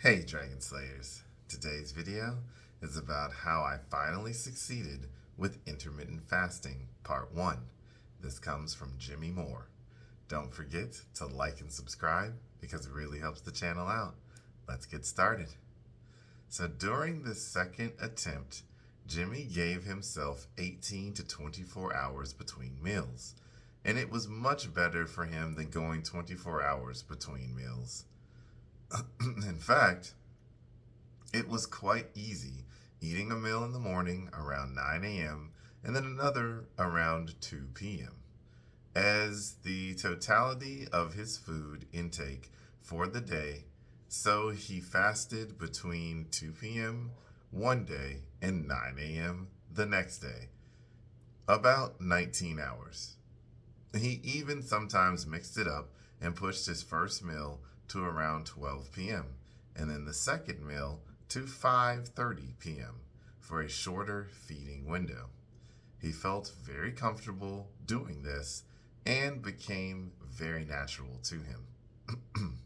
Hey Dragon Slayers! Today's video is about how I finally succeeded with intermittent fasting, part 1. This comes from Jimmy Moore. Don't forget to like and subscribe because it really helps the channel out. Let's get started. So during the second attempt, Jimmy gave himself 18 to 24 hours between meals, and it was much better for him than going 24 hours between meals. In fact, it was quite easy eating a meal in the morning around 9 a.m. and then another around 2 p.m. as the totality of his food intake for the day, so he fasted between 2 p.m. one day and 9 a.m. the next day, about 19 hours. He even sometimes mixed it up and pushed his first meal to around 12 p.m. and then the second meal to 5:30 p.m. for a shorter feeding window. He felt very comfortable doing this and became very natural to him.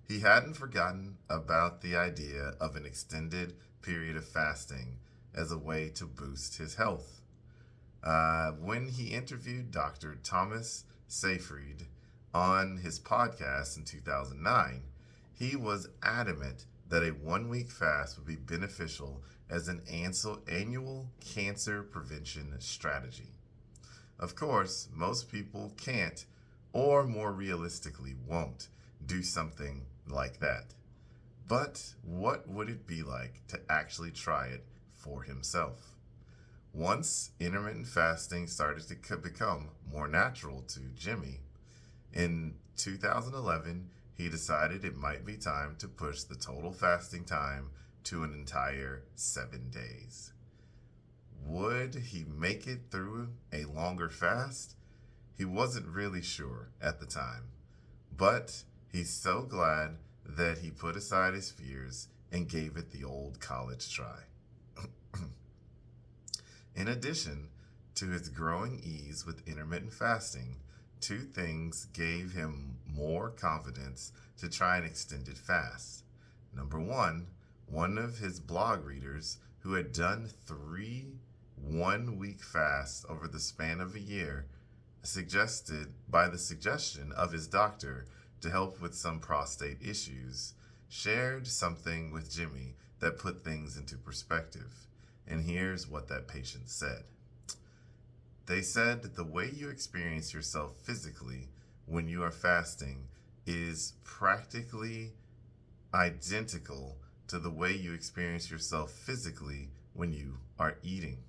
He hadn't forgotten about the idea of an extended period of fasting as a way to boost his health. When he interviewed Dr. Thomas Seyfried on his podcast in 2009, he was adamant that a 1-week fast would be beneficial as an annual cancer prevention strategy. Of course, most people can't, or more realistically won't, do something like that. But what would it be like to actually try it for himself? Once intermittent fasting started to become more natural to Jimmy, in 2011, he decided it might be time to push the total fasting time to an entire 7 days. Would he make it through a longer fast? He wasn't really sure at the time, but he's so glad that he put aside his fears and gave it the old college try. In addition to his growing ease with intermittent fasting, 2 things gave him more confidence to try an extended fast. Number one of his blog readers who had done 3 1-week fasts over the span of a year, by the suggestion of his doctor to help with some prostate issues, shared something with Jimmy that put things into perspective. And here's what that patient said. They said that the way you experience yourself physically when you are fasting is practically identical to the way you experience yourself physically when you are eating.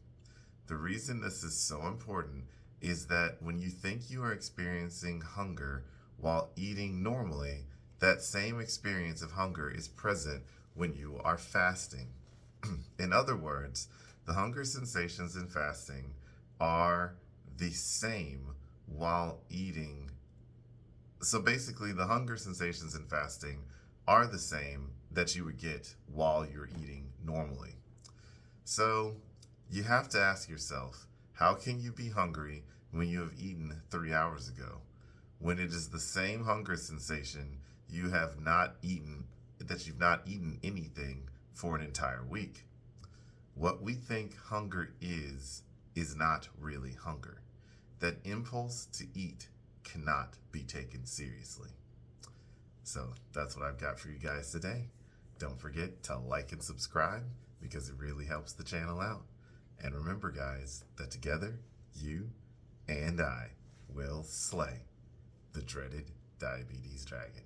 The reason this is so important is that when you think you are experiencing hunger while eating normally, that same experience of hunger is present when you are fasting. In other words, the hunger sensations in fasting are the same while eating. So basically, the hunger sensations in fasting are the same that you would get while you're eating normally. So you have to ask yourself, how can you be hungry when you have eaten 3 hours ago, when it is the same hunger sensation you have not eaten, that you've not eaten anything for an entire week? What we think hunger is not really hunger. That impulse to eat cannot be taken seriously. So that's what I've got for you guys today. Don't forget to like and subscribe because it really helps the channel out. And remember, guys, that together, you and I will slay the dreaded diabetes dragon.